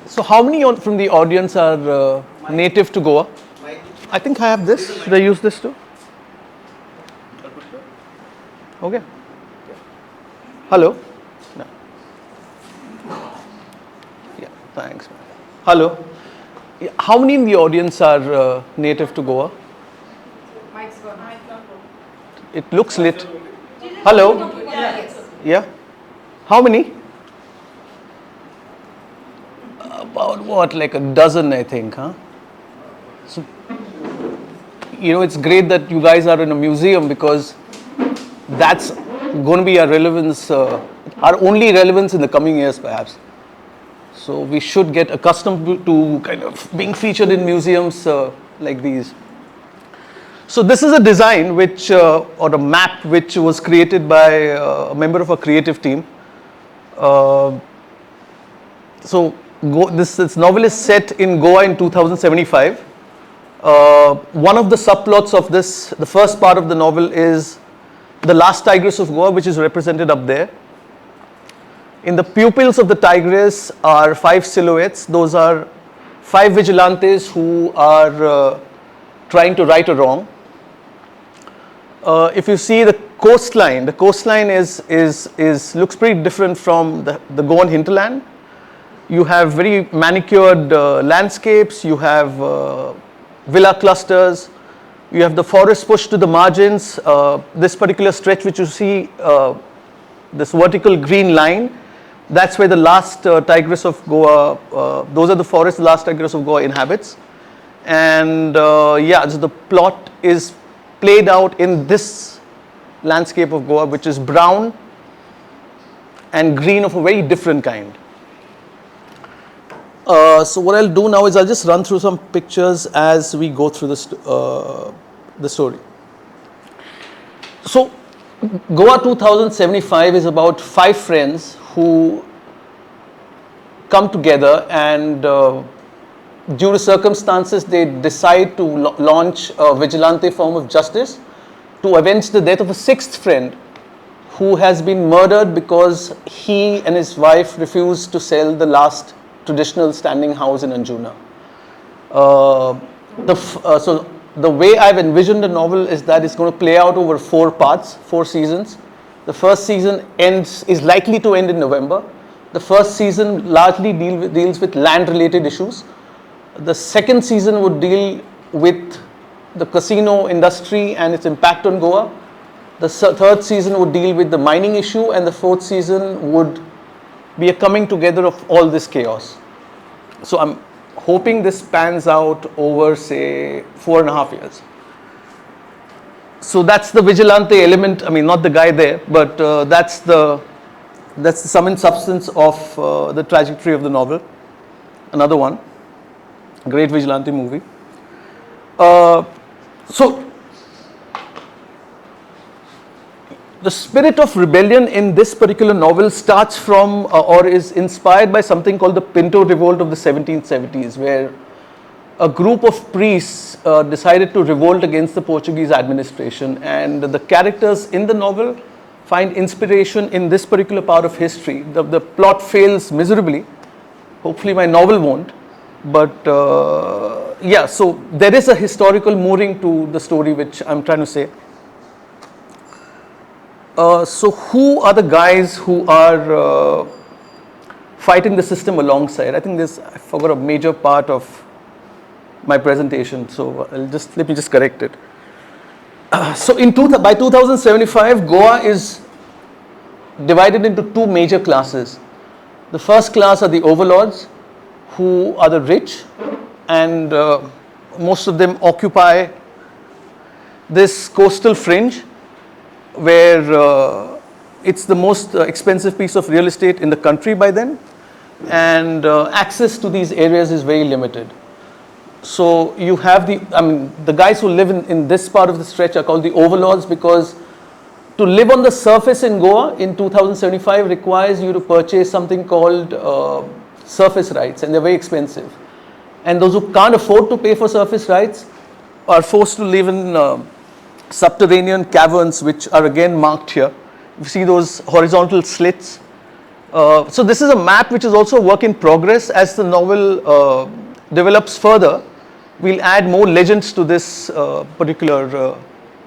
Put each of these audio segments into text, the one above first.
So how many from the audience are native to Goa? I think I have this. Should I use this too? Okay. Hello. No. Yeah. Thanks. Man. Hello. Yeah. How many in the audience are native to Goa? It looks lit. Hello. Yeah. How many? About what? Like a dozen, I think, huh? So, it's great that you guys are in a museum because that's going to be our relevance, our only relevance in the coming years, perhaps. So we should get accustomed to kind of being featured in museums like these. So this is a design which, or a map which was created by a member of a creative team. This novel is set in Goa in 2075. One of the subplots of this, the first part of the novel is the last tigress of Goa, which is represented up there. In the pupils of the tigress are 5 silhouettes. Those are 5 vigilantes who are trying to right a wrong. If you see the coastline looks pretty different from the Goan hinterland. You have very manicured landscapes. You have villa clusters. You have the forest pushed to the margins. This particular stretch which you see, this vertical green line, that's where the last tigress of Goa, those are the forests the last tigress of Goa inhabits. And so the plot is played out in this landscape of Goa, which is brown and green of a very different kind. So what I'll do now is I'll just run through some pictures as we go through the story. So Goa 2075 is about 5 friends who come together and due to circumstances they decide to launch a vigilante form of justice to avenge the death of a 6th friend who has been murdered because he and his wife refused to sell the last traditional standing house in Anjuna. So the way I've envisioned the novel is that it's going to play out over 4 parts, 4 seasons. The first season is likely to end in November. The first season largely deals with land-related issues. The second season would deal with the casino industry and its impact on Goa. The third season would deal with the mining issue, and the 4th season would be a coming together of all this chaos. So I'm hoping this pans out over, say, 4.5 years. So that's the vigilante element. I mean, not the guy there, but that's the sum and substance of the trajectory of the novel. Another one, great vigilante movie. So the spirit of rebellion in this particular novel starts from or is inspired by something called the Pinto Revolt of the 1770s, where a group of priests decided to revolt against the Portuguese administration, and the characters in the novel find inspiration in this particular part of history. The plot fails miserably. Hopefully my novel won't. But so there is a historical mooring to the story which I'm trying to say. So who are the guys who are fighting the system alongside? I think I forgot a major part of my presentation, so let me just correct it. So by 2075, Goa is divided into 2 major classes. The first class are the overlords, who are the rich, and most of them occupy this coastal fringe where it's the most expensive piece of real estate in the country by then, and access to these areas is very limited. So you have the guys who live in this part of the stretch are called the overlords, because to live on the surface in Goa in 2075 requires you to purchase something called surface rights, and they're very expensive. And those who can't afford to pay for surface rights are forced to live in subterranean caverns, which are again marked here. You see those horizontal slits. So this is a map which is also a work in progress. As the novel develops further, we'll add more legends to this particular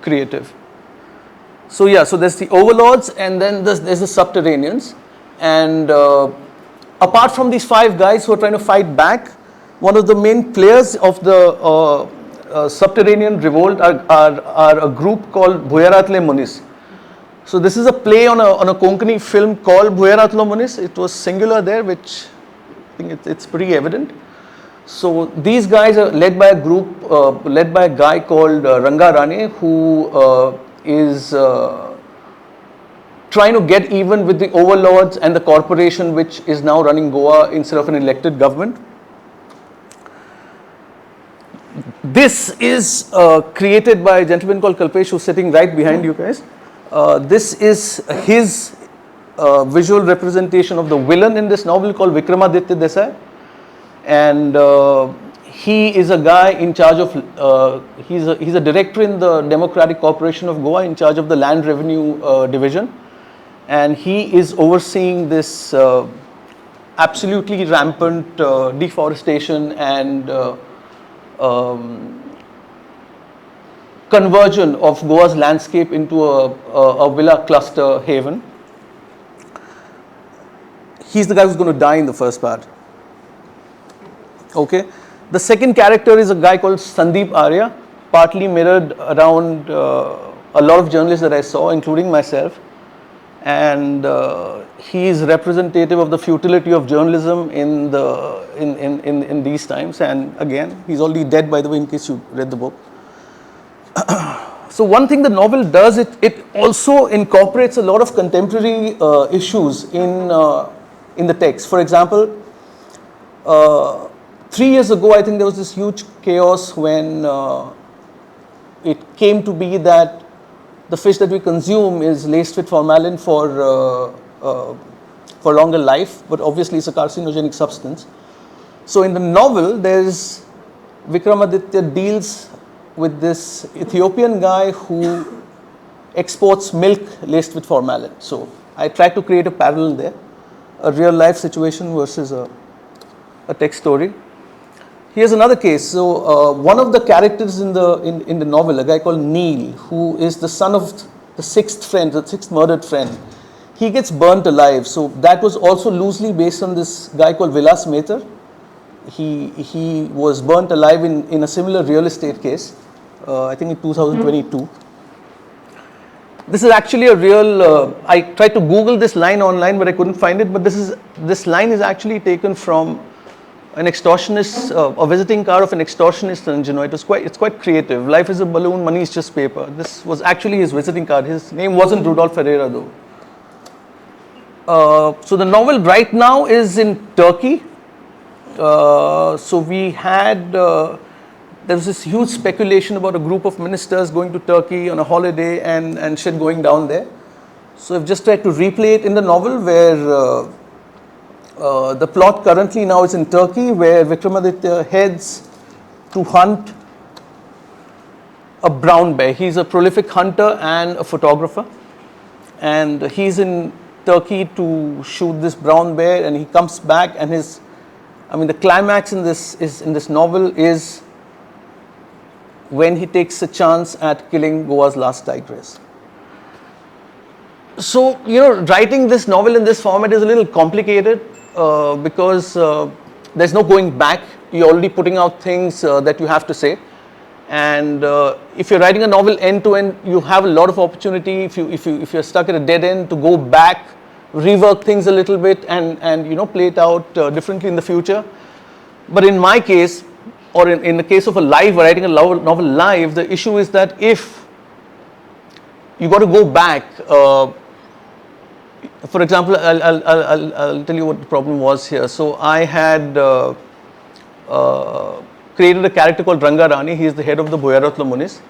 creative. So yeah, so there's the overlords, and then there's the subterraneans. And apart from these 5 guys who are trying to fight back, one of the main players of the subterranean revolt are a group called Bhuyaratle Munis. So this is a play on a Konkani film called Bhuyaratle Munis. It was singular there, which I think it's pretty evident. So these guys are led by a group, led by a guy called Ranga Rane, who is trying to get even with the overlords and the corporation which is now running Goa instead of an elected government. This is created by a gentleman called Kalpesh, who's sitting right behind you guys. This is his visual representation of the villain in this novel called Vikramaditya Desai. And he is a guy in charge of, he's a director in the Democratic Corporation of Goa in charge of the land revenue division. And he is overseeing this absolutely rampant deforestation and conversion of Goa's landscape into a villa cluster haven. He's the guy who's going to die in the first part. Okay. The second character is a guy called Sandeep Arya, partly mirrored around a lot of journalists that I saw, including myself. And he is representative of the futility of journalism in these times. And again, he's already dead, by the way, in case you read the book. So one thing the novel does, it also incorporates a lot of contemporary issues in the text. For example, 3 years ago, I think there was this huge chaos when it came to be that the fish that we consume is laced with formalin for longer life, but obviously it's a carcinogenic substance. So in the novel, there's Vikramaditya deals with this Ethiopian guy who exports milk laced with formalin. So I tried to create a parallel there, a real life situation versus a text story. Here's another case. So one of the characters in the novel, a guy called Neil, who is the son of the sixth murdered friend, he gets burnt alive. So that was also loosely based on this guy called Vilas Mehtar. He was burnt alive in a similar real estate case, I think in 2022. This is actually a real, I tried to Google this line online, but I couldn't find it. But this line is actually taken from an extortionist, a visiting card of an extortionist in Anjuna. It's quite creative. Life is a balloon, money is just paper. This was actually his visiting card. His name wasn't Rudolf Ferreira though. So the novel right now is in Turkey. So we had, there was this huge speculation about a group of ministers going to Turkey on a holiday and shit going down there. So I've just tried to replay it in the novel where the plot currently now is in Turkey, where Vikramaditya heads to hunt a brown bear. He's a prolific hunter and a photographer, and he's in Turkey to shoot this brown bear, and he comes back, and the climax in this novel is when he takes a chance at killing Goa's last tigress. So, writing this novel in this format is a little complicated. Because there's no going back. You're already putting out things that you have to say, and if you're writing a novel end to end, you have a lot of opportunity. If you're stuck at a dead end, to go back, rework things a little bit, and play it out differently in the future. But in my case, or in the case of writing a novel live, the issue is that if you got to go back. For example, I'll tell you what the problem was here. So I had created a character called Ranga Rani. He is the head of the Bhuyaratle Munis.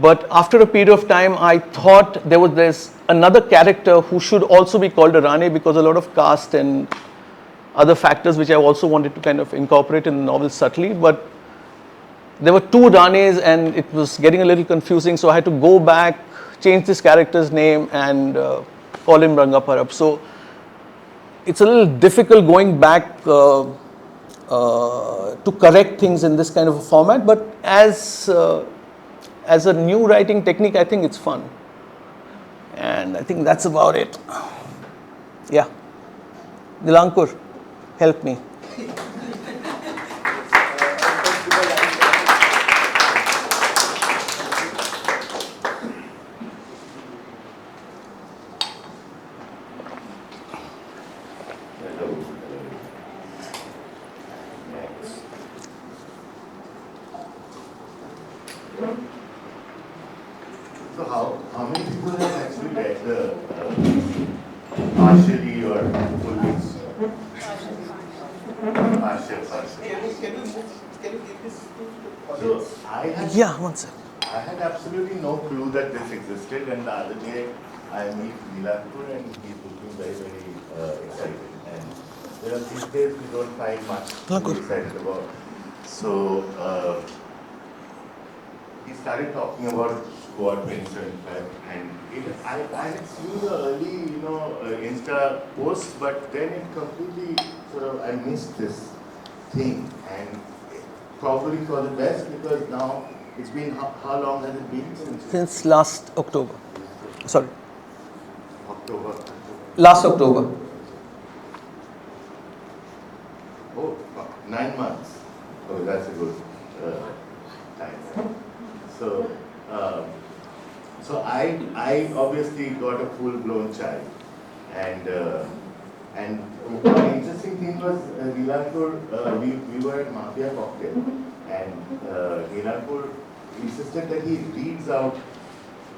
But after a period of time, I thought there's another character who should also be called a Rani, because a lot of caste and other factors which I also wanted to kind of incorporate in the novel subtly. But there were 2 Ranis and it was getting a little confusing. So I had to go back, change this character's name, and call him Rangaparab. So it's a little difficult going back to correct things in this kind of a format, but as a new writing technique, I think it's fun. And I think that's about it. Yeah. Nilankur, help me. So how many people have actually read the partially or full books? Partial. So Yeah, one second. I had absolutely no clue that this existed, and the other day I meet Nilankur and he's looking very, very excited. And these days we don't find much to be excited about. So he started talking about squad Vincent, and I had seen the early, Insta posts, but then it completely I missed this thing, and probably for the best, because now it's been how long has it been since last October? Sorry. October. Last October. Oh, 9 months. Oh, that's a good time. So, I obviously got a full-blown child, and the interesting thing was Nilankur. We were at Mafia Cocktail, and Nilankur insisted that he reads out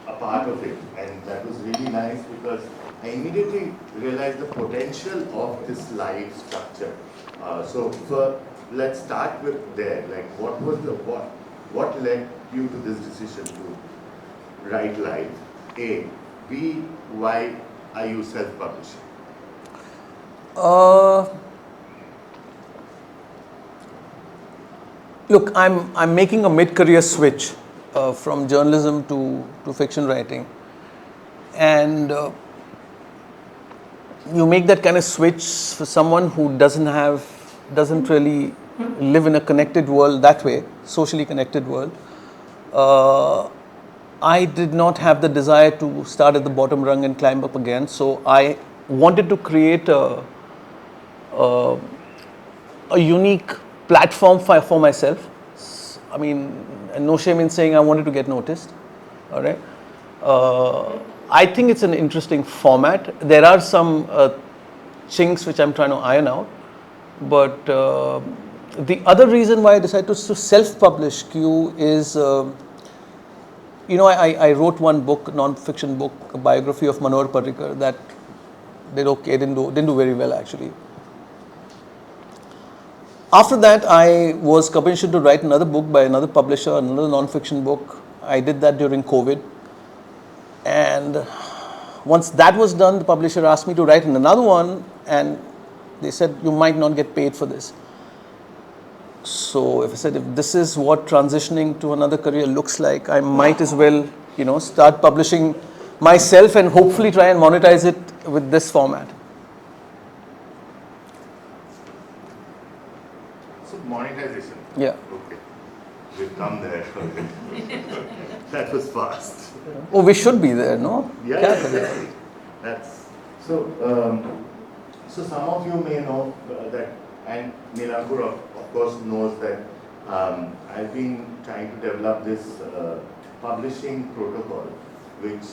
a part of it, and that was really nice because I immediately realized the potential of this live structure. Let's start with there. Like, what led you to this decision to write live? A. B. Why are you self-publishing? Look, I'm making a mid-career switch from journalism to fiction writing, and you make that kind of switch for someone who doesn't really live in a connected world that way, socially connected world. I did not have the desire to start at the bottom rung and climb up again, so I wanted to create a unique platform for myself. I mean, no shame in saying I wanted to get noticed. All right. I think it's an interesting format. There are some chinks which I'm trying to iron out, but the other reason why I decided to self-publish Q is, I wrote one book, non-fiction book, a biography of Manohar Parrikar that did okay, didn't do very well actually. After that, I was commissioned to write another book by another publisher, another non-fiction book. I did that during COVID. And once that was done, the publisher asked me to write another one, and they said, you might not get paid for this. So if this is what transitioning to another career looks like, I might as well, start publishing myself and hopefully try and monetize it with this format. So monetization. Yeah. Okay. We've come there. That was fast. Oh, we should be there, no? Yeah, exactly. That's so. So some of you may know that, and Nilankur of course knows that I've been trying to develop this publishing protocol, which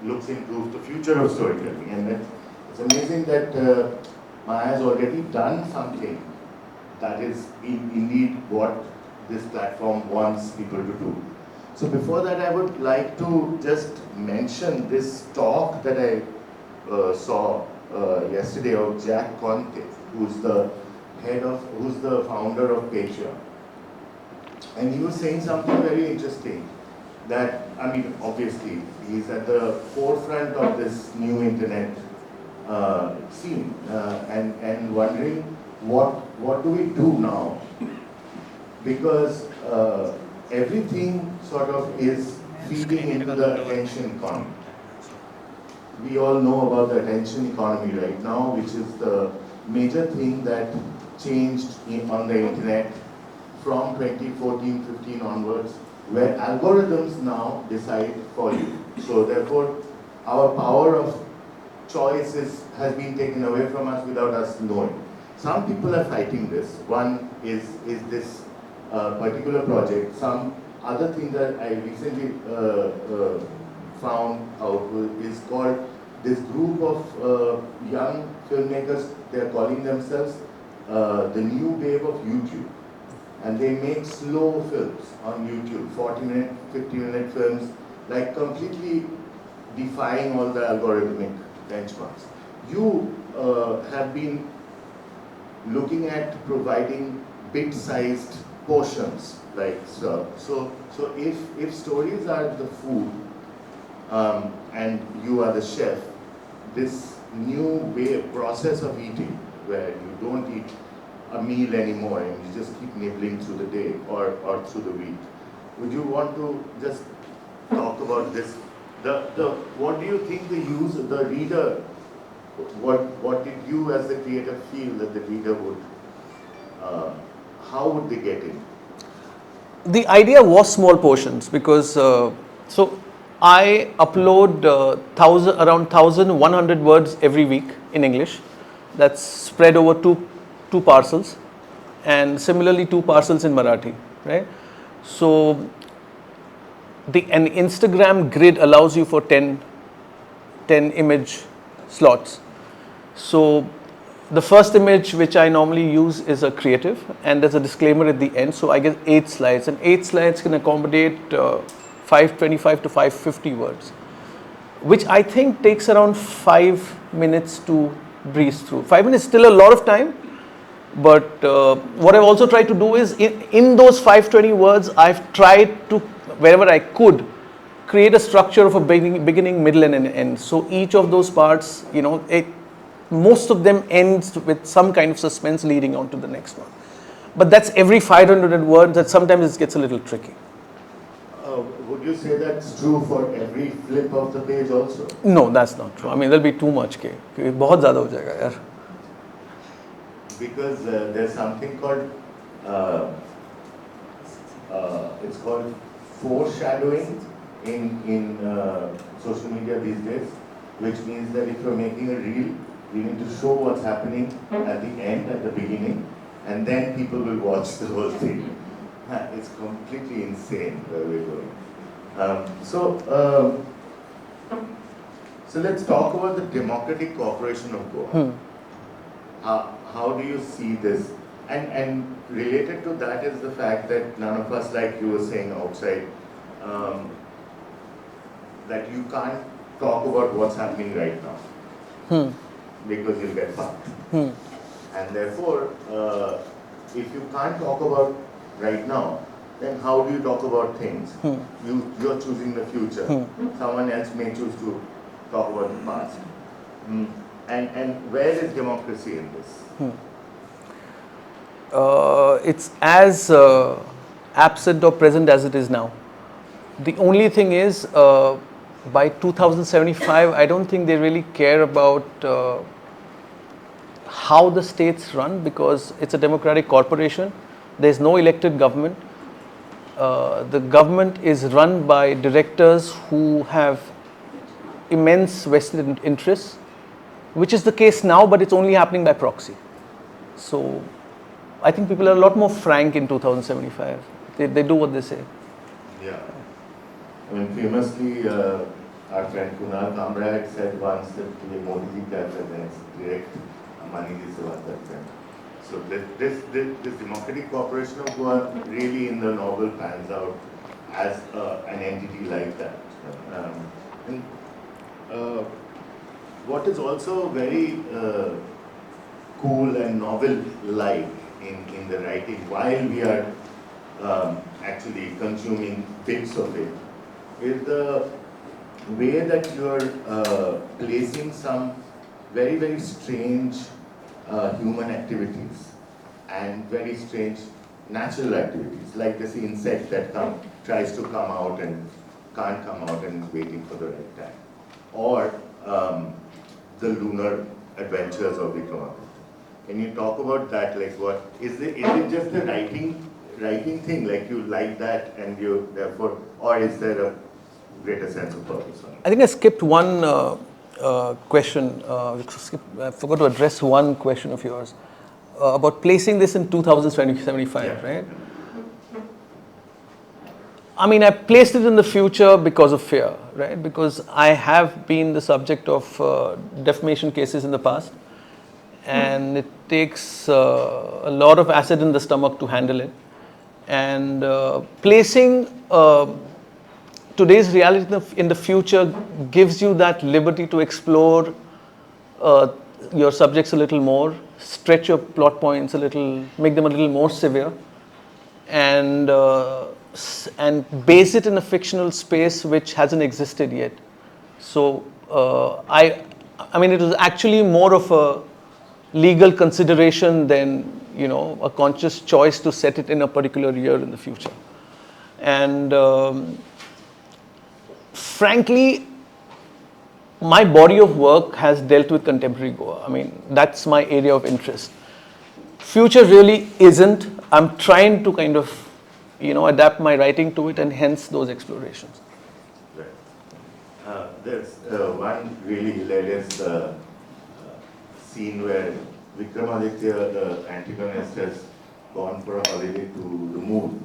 looks into the future of storytelling, and it's amazing that Maya has already done something that is indeed what this platform wants people to do. So before that, I would like to just mention this talk that I saw yesterday of Jack Conte, who's the founder of Patreon. And he was saying something very interesting, that, obviously, he's at the forefront of this new internet scene, and wondering what do we do now? Because everything sort of is feeding into the attention economy. we all know about the attention economy right now, which is the major thing that changed on the internet from 2014-15 onwards, where algorithms now decide for you. So therefore, our power of choice has been taken away from us without us knowing. Some people are fighting this. One is this particular project. Some other thing that I recently found out is called this group of young filmmakers. They are calling themselves the new wave of YouTube. And they make slow films on YouTube, 40-minute, 50-minute films, like completely defying all the algorithmic benchmarks. You have been looking at providing bit-sized portions, like so. So if stories are the food and you are the chef, this new process of eating, where you don't eat a meal anymore and you just keep nibbling through the day or through the week. Would you want to just talk about this? What do you think the reader, what did you as the creator feel that the reader would, how would they get in? The idea was small portions because, so I upload around 1,100 words every week in English. That's spread over two parcels, and similarly 2 parcels in Marathi, right? So an Instagram grid allows you for 10 image slots. So the first image which I normally use is a creative, and there's a disclaimer at the end. So I get 8 slides, and 8 slides can accommodate 525 to 550 words, which I think takes around 5 minutes to breeze through. 5 minutes is still a lot of time, but what I've also tried to do is in those 520 words, I've tried to, wherever I could, create a structure of a beginning, middle, and an end. So each of those parts, most of them ends with some kind of suspense leading on to the next one. But that's every 500 words. That sometimes it gets a little tricky. Would you say that's true for every flip of the page also? No, that's not true. I mean, there'll be too much. बहुत ज़्यादा हो जाएगा यार. Because there's something called it's called foreshadowing in social media these days, which means that if you're making a reel, you need to show what's happening at the end, at the beginning, and then people will watch the whole thing. It's completely insane where we're going. So let's talk about the Democratic Corporation of Goa. How do you see this? And related to that is the fact that none of us, like you were saying outside, that you can't talk about what's happening right now because you'll get fucked. And therefore, if you can't talk about right now, then how do you talk about things? You're choosing the future. Someone else may choose to talk about the past. And where is democracy in this? It's as absent or present as it is now. The only thing is, by 2075, I don't think they really care about how the states run, because it's a democratic corporation. There's no elected government. The government is run by directors who have immense vested interests, which is the case now, but it's only happening by proxy. So I think people are a lot more frank in 2075. They do what they say. Yeah. I mean, famously, our friend Kunal Kamra had said once that Modi ji kya karte hain, direct money se baat karte hain. So this Democratic Corporation of Goa really in the novel pans out as an entity like that. What is also very cool and novel-like in the writing, while we are actually consuming bits of it, is the way that you are placing some very, very strange human activities and very strange natural activities, like this insect that tries to come out and can't come out and is waiting for the right time. or the lunar adventures of Vikramaditya. Can you talk about that? Like, what is it? Is it just the writing thing? Like you like that, and you therefore, or is there a greater sense of purpose on it? I think I skipped one question. I forgot to address one question of yours about placing this in 2075, Yeah. right? I mean, I placed it in the future because of fear, right? Because I have been the subject of defamation cases in the past, and it takes a lot of acid in the stomach to handle it. And placing today's reality in the future gives you that liberty to explore your subjects a little more, stretch your plot points a little, make them a little more severe, and base it in a fictional space which hasn't existed yet. So I mean, it was actually more of a legal consideration than a conscious choice to set it in a particular year in the future. And frankly, my body of work has dealt with contemporary Goa. I mean, that's my area of interest. Future really isn't. I'm trying to kind of, adapt my writing to it, and hence those explorations. Right. There's one really hilarious scene where Vikramaditya, the antagonist, has gone for a holiday to the moon.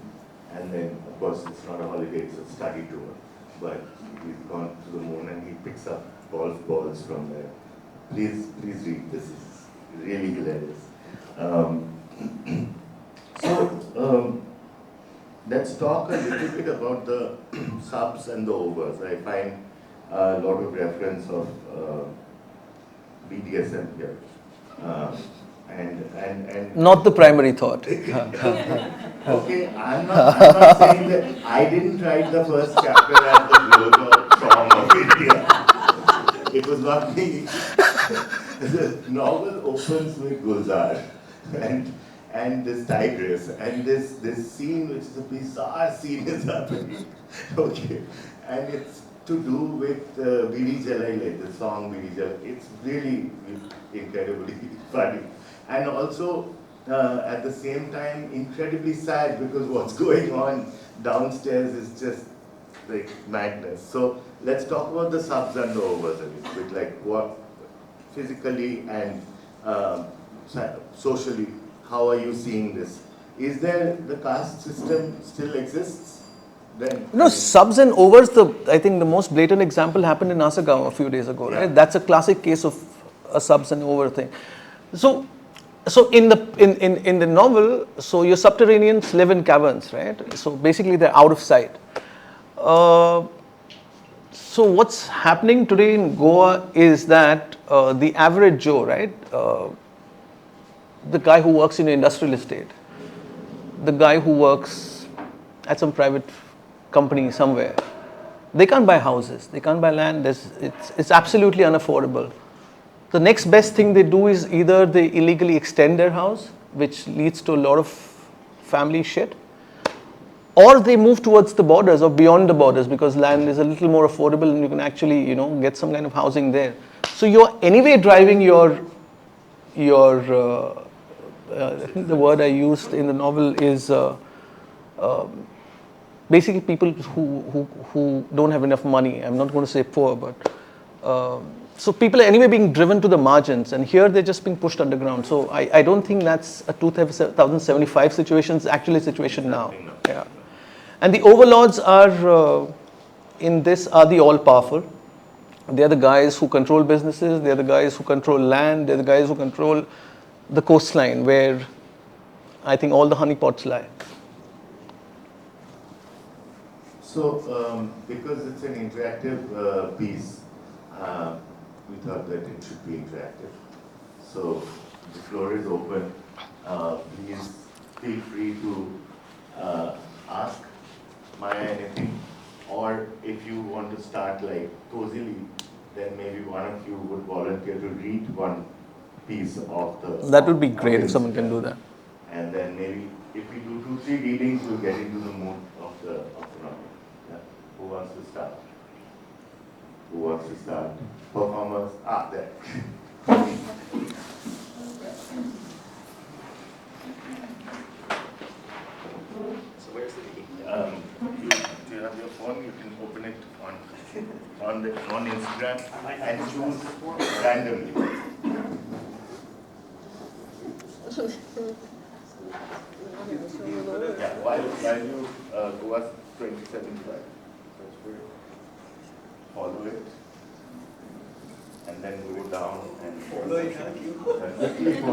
And then, of course, it's not a holiday, it's a study tour. But he's gone to the moon and he picks up golf balls from there. Please read. This is really hilarious. Let's talk a little bit about the subs and the overs. I find a lot of reference of BDSM here. And Not the primary thought. okay, I'm not saying that I didn't write the first chapter at the Global Song of India. It was not me. The novel opens with Gulzar and this tigress and this scene, which is a bizarre scene, is happening. Okay, and it's to do with Bidi Jalai, the song Bidi Jalai. It's really incredibly funny. And also, at the same time, incredibly sad, because what's going on downstairs is just like madness. So let's talk about the subs and the overs a little bit, like what physically and socially, how are you seeing this? Is there, the caste system still exists? Then, No, subs and overs, I think the most blatant example happened in Asagaon a few days ago, Yeah. right? That's a classic case of a subs and over thing. So in the novel, so your subterraneans live in caverns, right? So basically they're out of sight. So what's happening today in Goa is that the average Joe, right? The guy who works in an industrial estate, the guy who works at some private company somewhere, they can't buy houses, they can't buy land. It's absolutely unaffordable. The next best thing they do is either they illegally extend their house, which leads to a lot of family shit, or they move towards the borders or beyond the borders, because land is a little more affordable and you can actually, get some kind of housing there. So you're anyway driving your I think the word I used in the novel is basically people who don't have enough money. I'm not going to say poor, but so people are anyway being driven to the margins, and here they're just being pushed underground. So I don't think that's a 2075 situation. It's actually a situation now. Yeah. And the overlords are in this are the all-powerful. They're the guys who control businesses. They're the guys who control land. They're the guys who control the coastline, where I think all the honeypots lie. So, because it's an interactive piece, we thought that it should be interactive. So, the floor is open. Please feel free to ask Maya anything, or if you want to start like cozily, then maybe one of you would volunteer to read one piece of the. That would be great if someone can do that. And then maybe if we do 2-3 readings, we'll get into the mood of the novel. Yeah. Who wants to start? Who wants to start? Performers? There. So where's the key? Do you have your phone? You can open it on Instagram and choose randomly. Yeah, while you go us 2075, search for it, follow it, and then go down and follow it.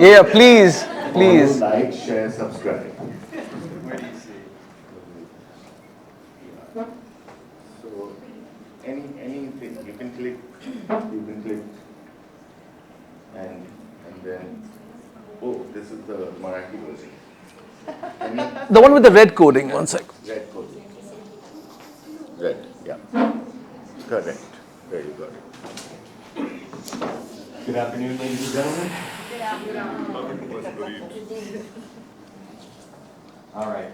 Yeah, please, please. Follow, like, share, subscribe. Where do you see? So anything you can click, and then this is the Marathi version. The one with the red coding, one sec. Red code. Red, yeah. Correct. There you got it. Good afternoon, ladies and gentlemen. All right.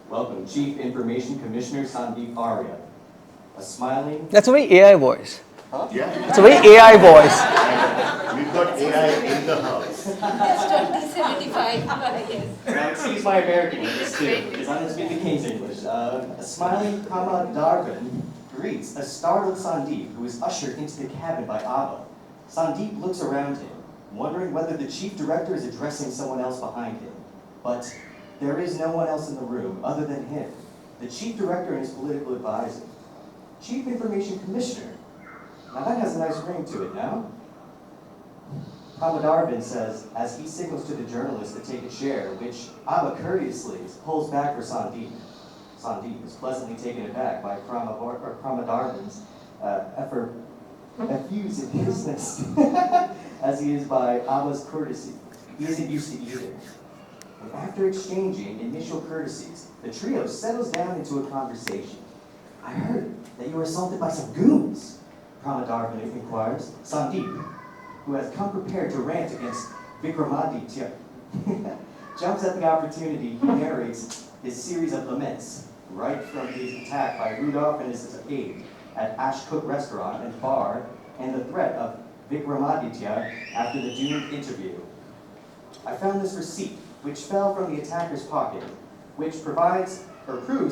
Welcome, Chief Information Commissioner Sandeep Arya. A smiling... That's a very AI voice. Yeah. It's a very AI voice. We've got AI in the house. It's 2075, yes. Now, excuse my American English too, because I'm going to speak the King's English. A smiling Kama Darvin greets a startled Sandeep, who is ushered into the cabin by Abba. Sandeep looks around him, wondering whether the chief director is addressing someone else behind him. But there is no one else in the room other than him, the chief director and his political advisor. Chief Information Commissioner. Now that has a nice ring to it, now. Kama Darvin says, as he signals to the journalist to take a chair, which Abba courteously pulls back for Sandeep. Sandeep is pleasantly taken aback by Kama Darvin's effusiveness, as he is by Abba's courtesy. He isn't used to either. And after exchanging initial courtesies, the trio settles down into a conversation. I heard that you were assaulted by some goons, Kama Darvin inquires. Sandeep, who has come prepared to rant against Vikramaditya, jumps at the opportunity. He narrates his series of laments, right from his attack by Rudolph and his aide at Ash Cook Restaurant and Bar, and the threat of Vikramaditya after the doomed interview. I found this receipt, which fell from the attacker's pocket, which proves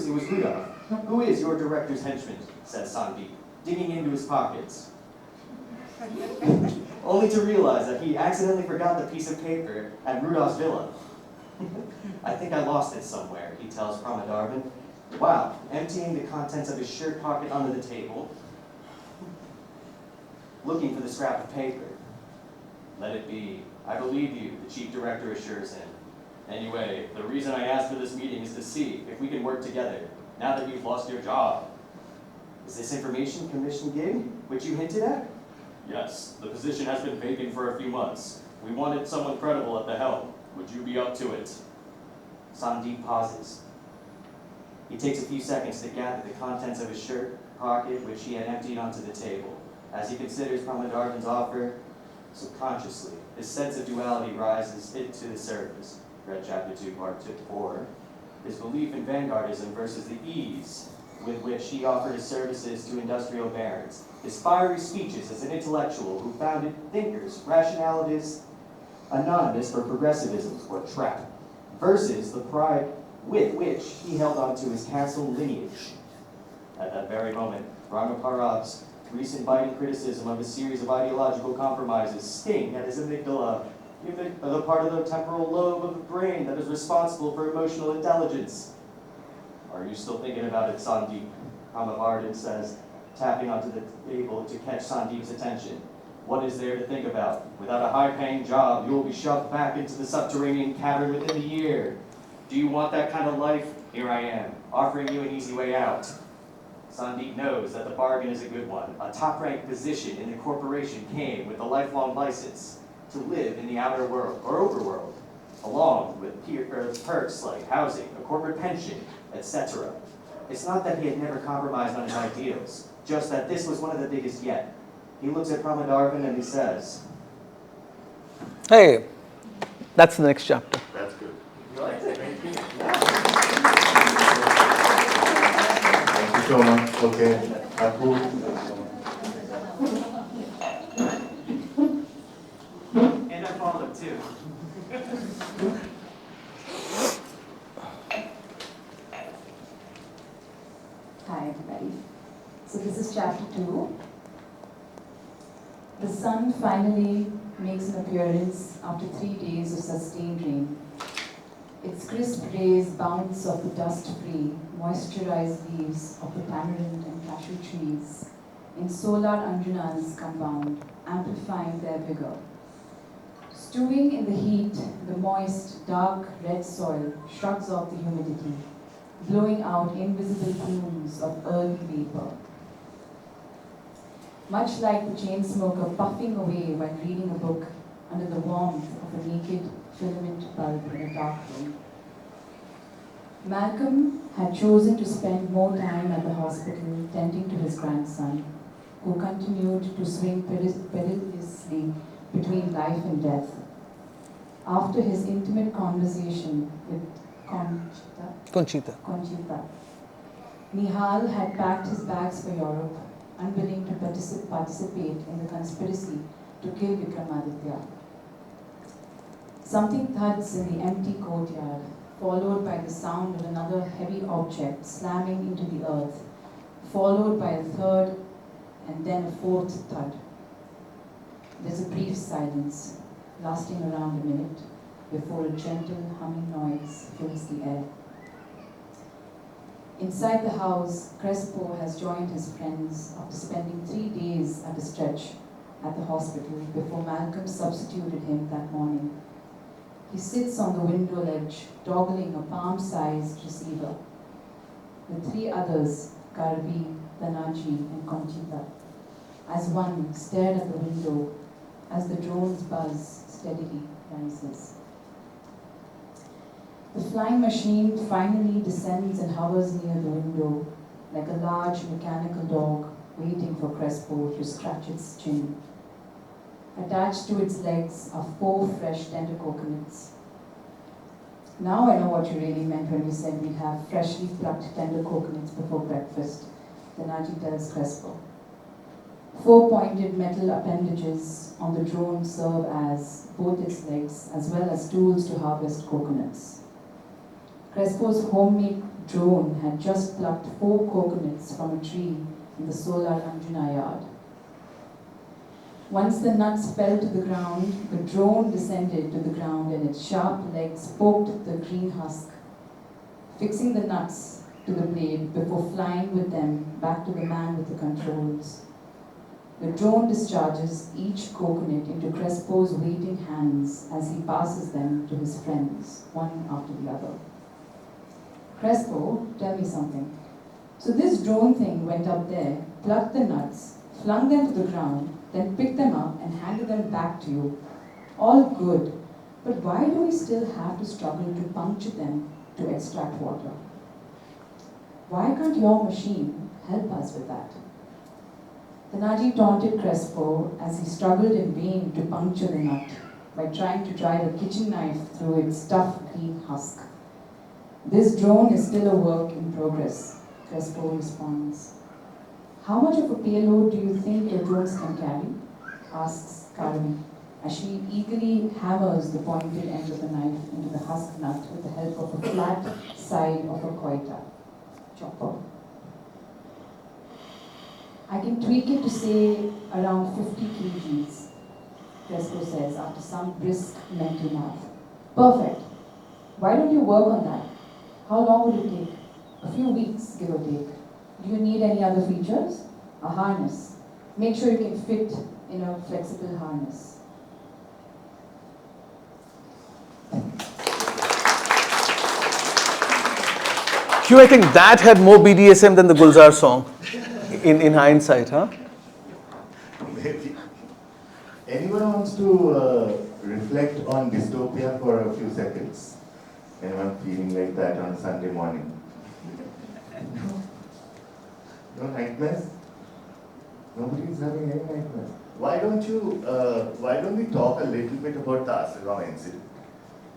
it was Rudolph. Who is your director's henchman? Says Sandeep, digging into his pockets. Only to realize that he accidentally forgot the piece of paper at Rudolph's villa. I think I lost it somewhere, he tells Kama Darvin. Wow, emptying the contents of his shirt pocket onto the table, looking for the scrap of paper. Let it be. I believe you, the chief director assures him. Anyway, the reason I asked for this meeting is to see if we can work together, now that you've lost your job. Is this information commission gig, which you hinted at? Yes, the position has been vacant for a few months. We wanted someone credible at the helm. Would you be up to it? Sandeep pauses. He takes a few seconds to gather the contents of his shirt pocket, which he had emptied onto the table. As he considers Kama Darvin's offer, subconsciously, his sense of duality rises to the surface. Read Chapter 2, Part 4. His belief in vanguardism versus the ease with which he offered his services to industrial barons. His fiery speeches as an intellectual who founded thinkers, rationalities, anonymous for progressivism, or trap, versus the pride with which he held on to his castle lineage. At that very moment, Rama Parav's recent biting criticism of a series of ideological compromises sting at his amygdala, the part of the temporal lobe of the brain that is responsible for emotional intelligence. Are you still thinking about it, Sandeep? Kama Darvin says, tapping onto the table to catch Sandeep's attention. What is there to think about? Without a high-paying job, you will be shoved back into the subterranean cavern within a year. Do you want that kind of life? Here I am, offering you an easy way out. Sandeep knows that the bargain is a good one. A top-ranked position in the corporation came with a lifelong license to live in the outer world, or overworld, along with perks like housing, a corporate pension, etc. It's not that he had never compromised on his ideals, just that this was one of the biggest yet. He looks at Kama Darvin and he says, Hey, that's the next chapter. That's good. You liked it? Thank you. Thank you so much. Okay. Approve. Chapter 2. The sun finally makes an appearance after 3 days of sustained rain. Its crisp rays bounce off the dust-free, moisturized leaves of the tamarind and cashew trees in solar Anjuna's compound, amplifying their vigor. Stewing in the heat, the moist, dark red soil shrugs off the humidity, blowing out invisible plumes of early vapor. Much like the chain smoker puffing away while reading a book under the warmth of a naked filament bulb in a dark room. Malcolm had chosen to spend more time at the hospital tending to his grandson, who continued to swing perilously between life and death. After his intimate conversation with Conchita. Nihal had packed his bags for Europe, unwilling to participate in the conspiracy to kill Vikramaditya. Something thuds in the empty courtyard, followed by the sound of another heavy object slamming into the earth, followed by a third and then a fourth thud. There's a brief silence, lasting around a minute, before a gentle humming noise fills the air. Inside the house, Crespo has joined his friends after spending 3 days at a stretch at the hospital before Malcolm substituted him that morning. He sits on the window ledge, toggling a palm-sized receiver. The 3 others, Karvi, Danaji, and Conchita, as one stared at the window as the drone's buzz steadily rises. The flying machine finally descends and hovers near the window, like a large mechanical dog waiting for Crespo to scratch its chin. Attached to its legs are 4 fresh tender coconuts. Now I know what you really meant when you said we'd have freshly plucked tender coconuts before breakfast, Danaji tells Crespo. 4 pointed metal appendages on the drone serve as both its legs as well as tools to harvest coconuts. Crespo's homemade drone had just plucked 4 coconuts from a tree in the solar Anjuna yard. Once the nuts fell to the ground, the drone descended to the ground and its sharp legs poked the green husk, fixing the nuts to the blade before flying with them back to the man with the controls. The drone discharges each coconut into Crespo's waiting hands as he passes them to his friends, one after the other. Crespo, tell me something. So this drone thing went up there, plucked the nuts, flung them to the ground, then picked them up and handed them back to you. All good, but why do we still have to struggle to puncture them to extract water? Why can't your machine help us with that? Danaji taunted Crespo as he struggled in vain to puncture the nut by trying to drive a kitchen knife through its tough green husk. This drone is still a work in progress, Crespo responds. How much of a payload do you think your drones can carry? Asks Karvi, as she eagerly hammers the pointed end of the knife into the husk nut with the help of a flat side of a koita chopper. I can tweak it to say around 50 kgs, Crespo says after some brisk mental math. Perfect. Why don't you work on that? How long would it take? A few weeks, give or take. Do you need any other features? A harness. Make sure you can fit in a flexible harness. Q, I think that had more BDSM than the Gulzar song, in hindsight, huh? Maybe. Anyone wants to reflect on dystopia for a few seconds? Anyone feeling like that on a Sunday morning? No nightmares? Nobody is having any nightmares. Why don't we talk a little bit about the Asagaon incident?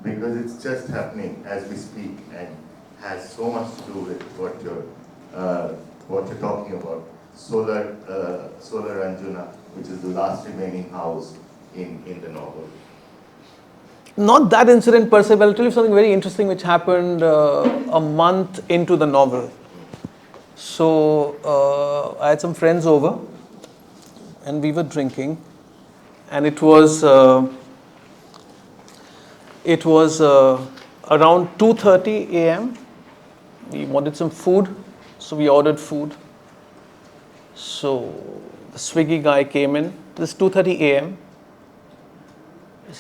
Because it's just happening as we speak and has so much to do with what you're talking about. Solar Anjuna, which is the last remaining house in the novel. Not that incident per se, but I'll tell you something very interesting which happened a month into the novel. So I had some friends over, and we were drinking, and it was around 2:30 a.m. We wanted some food, so we ordered food. So the Swiggy guy came in. This 2:30 a.m.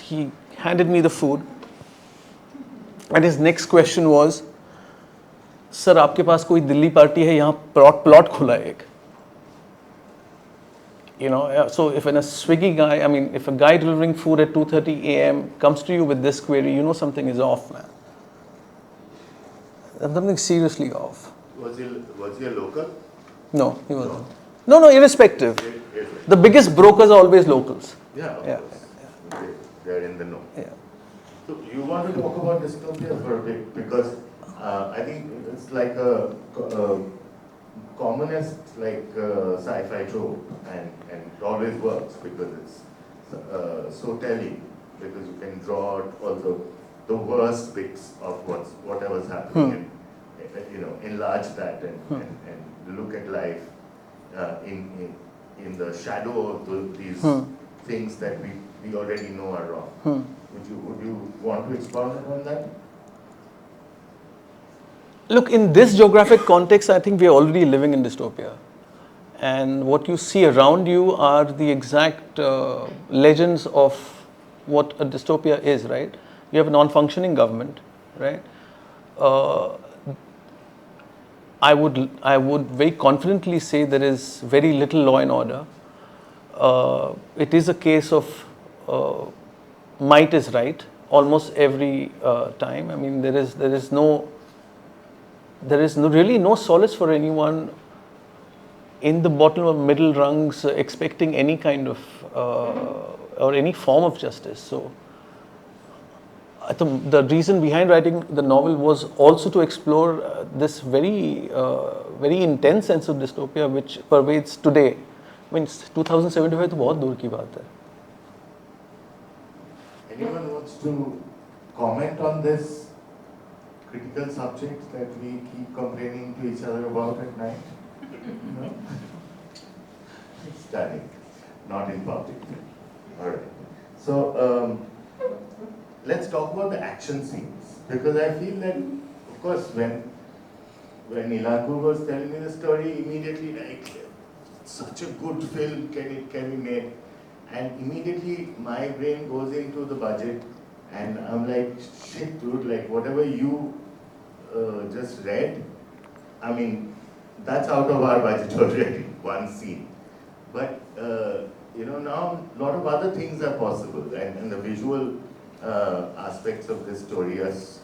He handed me the food, and his next question was, "Sir, आपके पास कोई Delhi party है? यहाँ plot खुला है एक." You know, so if a Swiggy guy, I mean, if a guy delivering food at 2:30 a.m. comes to you with this query, you know something is off, man. Something seriously off. Was he a local? No, he wasn't. No, irrespective. The biggest brokers are always locals. Yeah, of Yeah. course. They're in the know. Yeah. So you want to talk about dystopia for a bit, because I think it's like a commonest sci-fi trope, and it always works because it's so telling, because you can draw out all the worst bits of whatever's happening, and enlarge that and look at life in the shadow of these things that we already know are wrong. Would you want to expound upon that? Look, in this geographic context, I think we are already living in dystopia. And what you see around you are the exact legends of what a dystopia is, right? You have a non-functioning government, right? I would very confidently say there is very little law and order. It is a case of might is right almost every time. I mean, there is really no solace for anyone in the bottom of middle rungs expecting any kind of or any form of justice. So the reason behind writing the novel was also to explore this very intense sense of dystopia which pervades today. I mean, 2075 तो बहुत दूर की बात है. Anyone wants to comment on this critical subject that we keep complaining to each other about at night? No? Standing, not in public. All right. So let's talk about the action scenes, because I feel that, of course, when Nilankur was telling me the story, immediately like, such a good film can be made, and immediately my brain goes into the budget, and I'm like, shit, dude, like whatever you just read, I mean, that's out of our budget already, one scene. But now a lot of other things are possible, and the visual aspects of this story is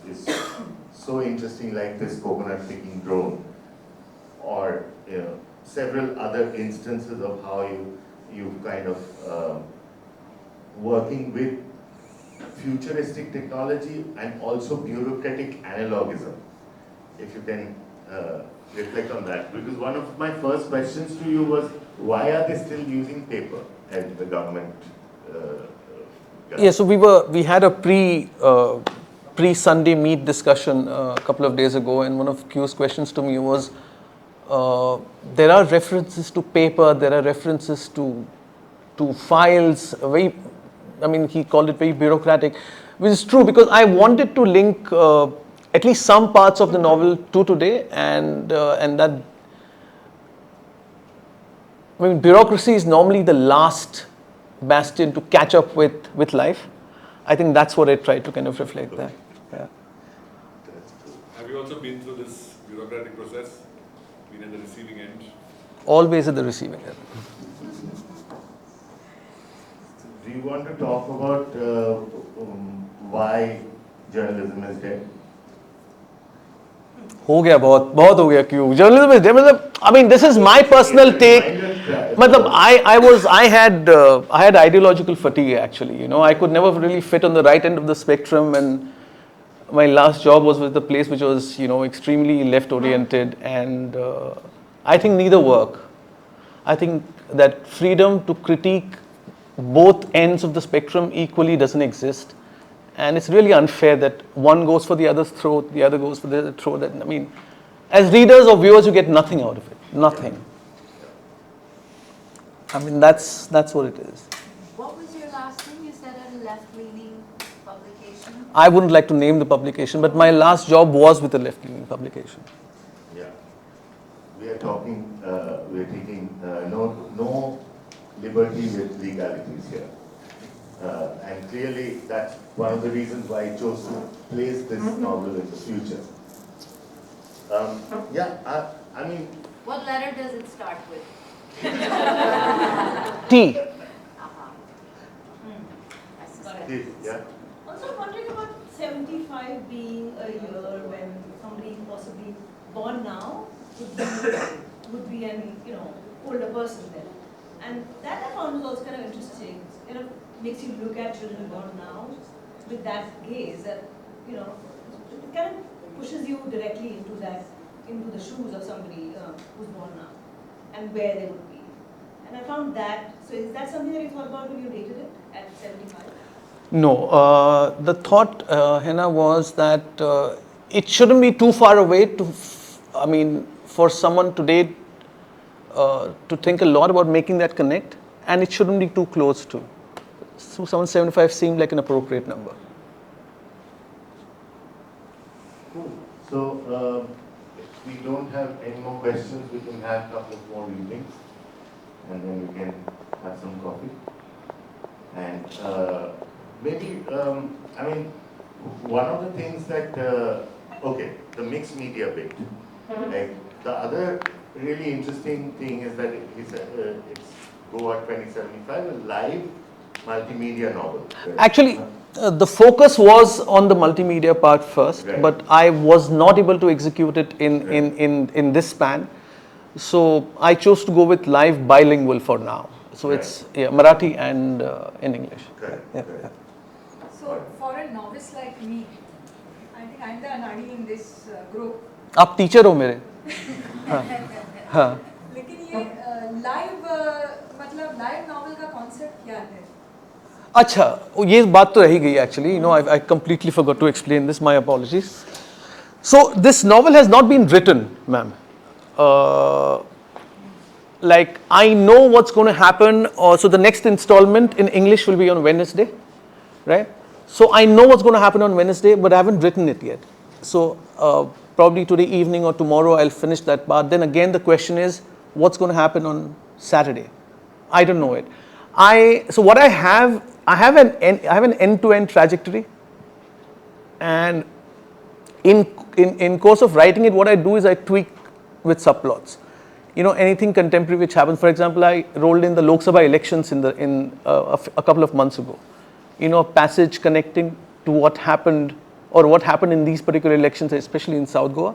so interesting, like this coconut picking drone, or several other instances of how you kind of working with futuristic technology and also bureaucratic analogism. If you can reflect on that, because one of my first questions to you was, why are they still using paper at the government? Yeah, so we had a pre-Sunday meet discussion a couple of days ago, and one of Q's questions to me was, there are references to paper, there are references to files, he called it very bureaucratic, which is true, because I wanted to link at least some parts of the novel to today, and that, bureaucracy is normally the last bastion to catch up with life. I think that's what I tried to kind of reflect there. Yeah. Have you also been through this bureaucratic process? Been at the receiving end? Always at the receiving end. Do you want to talk about why journalism is dead? हो गया बहुत हो गया क्यों journalism is dead. This is my personal take. I had ideological fatigue actually. I could never really fit on the right end of the spectrum, and my last job was with a place which was extremely left oriented, and I think neither work. I think that freedom to critique both ends of the spectrum equally doesn't exist, and it's really unfair that one goes for the other's throat, the other goes for the other throat. As readers or viewers, you get nothing out of it. Nothing. I mean, that's what it is. What was your last thing? You said a left-leaning publication. I wouldn't like to name the publication, but my last job was with a left-leaning publication. Yeah. We are talking, we are taking no liberty with legalities here. And clearly that's one of the reasons why I chose to place this novel in the future. I mean... What letter does it start with? T. I suspect. This, yeah? Also wondering about 75 being a year when somebody possibly born now would be an older person then. And that I found was also kind of interesting. Makes you look at children born now with that gaze that it kind of pushes you directly into the shoes of somebody who's born now and where they would be. And I found that. So is that something that you thought about when you dated it at 75? No, the thought, Hena, was that it shouldn't be too far away for someone today to think a lot about making that connect, and it shouldn't be too close to. So someone 75 seemed like an appropriate number. Cool. So, if we don't have any more questions, we can have a couple of more readings, and then we can have some coffee. And maybe, one of the things that, the mixed media bit. Like, the other really interesting thing is that it's Goa 2075, a live multimedia novel. Right? Actually, the focus was on the multimedia part first, Right. but I was not able to execute it in this span. So I chose to go with live bilingual for now. So Right. it's Marathi and in English. Correct, Yeah, correct. So for a novice like me, I think I'm the anadi in this group. आप teacher हो मेरे. हाँ. लेकिन ये live live novel का concept क्या है? अच्छा, ये बात तो रही गई actually. I completely forgot to explain this. My apologies. So this novel has not been written, ma'am. Like I know what's going to happen. So the next installment in English will be on Wednesday, right? So I know what's going to happen on Wednesday, but I haven't written it yet. So probably today evening or tomorrow I'll finish that part. Then again the question is, what's going to happen on Saturday? I don't know it. So what I have an end-to-end trajectory, and in course of writing it, what I do is I tweak with subplots. Anything contemporary which happens. For example, I rolled in the Lok Sabha elections in a couple of months ago. A passage connecting to what happened in these particular elections, especially in South Goa.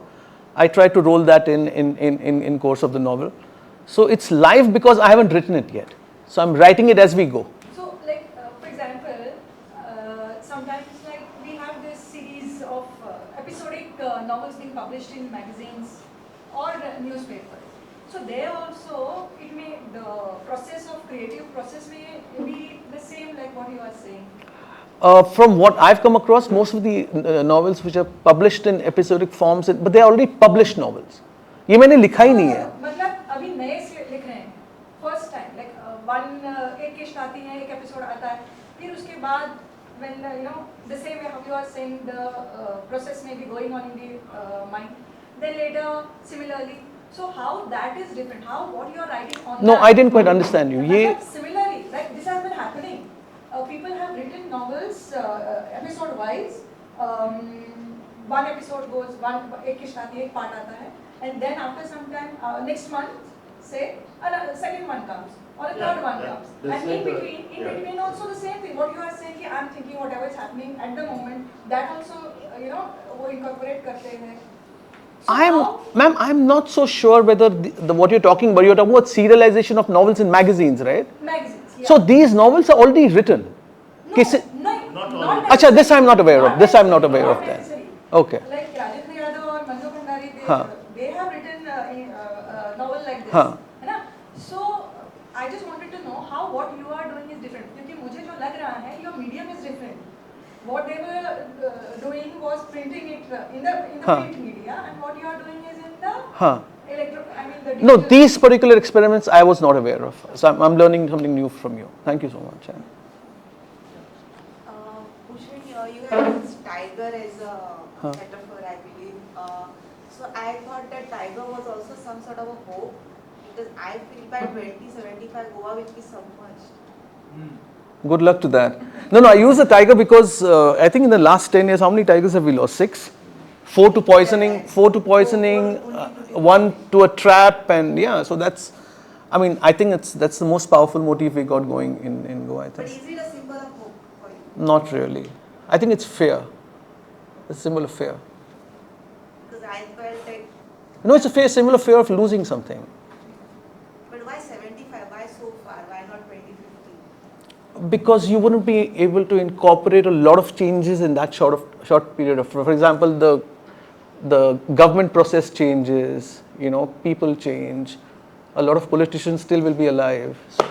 I tried to roll that in course of the novel. So it's live because I haven't written it yet. So I'm writing it as we go. So for example, sometimes we have this series of episodic novels being published in magazines or newspapers. So there also, the process of creative process may be the same like what you are saying. From what I've come across, most of the novels which are published in episodic forms, but they are already published novels. ये मैंने लिखा ही नहीं है. मतलब अभी नए से लिख रहे हैं, first time, एक किश्त आती है, एक एपिसोड आता है, फिर उसके बाद when the same way how you are saying the process may be going on in the mind, then later similarly. So how that is different? What you are writing on? No, that? I didn't quite understand you. Similarly, this has been happening. People have written novels episode wise. One episode goes, एक किश्त आती है, एक part आता है, and then after some time, next month, say, a second one comes, or a third one comes. And in between also the same thing. What you are saying, I'm thinking whatever is happening at the moment, that also, वो incorporate करते हैं. Ma'am, I'm not so sure whether what you're talking about serialization of novels in magazines, right? Magazines, yeah. So these novels are already written. Not Acha, this I'm not aware of. This I'm not aware of then. necessary. Okay. Like Rajendra Yadav or Manju Bhandari, Huh. they have written a novel like this. Huh. है ना? So I just wanted to know how what you are doing is different. क्योंकि मुझे जो लग रहा है, your medium is different. What they were doing was printing it in the Huh. print media, and what you are doing is in the Huh. the No, digital- these particular experiments I was not aware of. So I'm learning something new from you. Thank you so much. Bhushan, you have used tiger as a Huh. metaphor, I believe. So I thought that tiger was also some sort of a hope, because I feel by 2075 Goa will be submerged. Good luck to that. No, I use the tiger because I think in the last 10 years, how many tigers have we lost? 6? 4 to poisoning, 1 to a trap, and yeah, so that's, I mean, I think that's the most powerful motif we got going in Goa, I But think. is it a symbol of hope for you? Not really. I think it's fear. It's a symbol of fear. Because I felt like, No, it's a symbol of fear of losing something. but why 75? Why so far? Why not 2050? Because you wouldn't be able to incorporate a lot of changes in that short period of, for example, the government process changes, people change, a lot of politicians still will be alive. So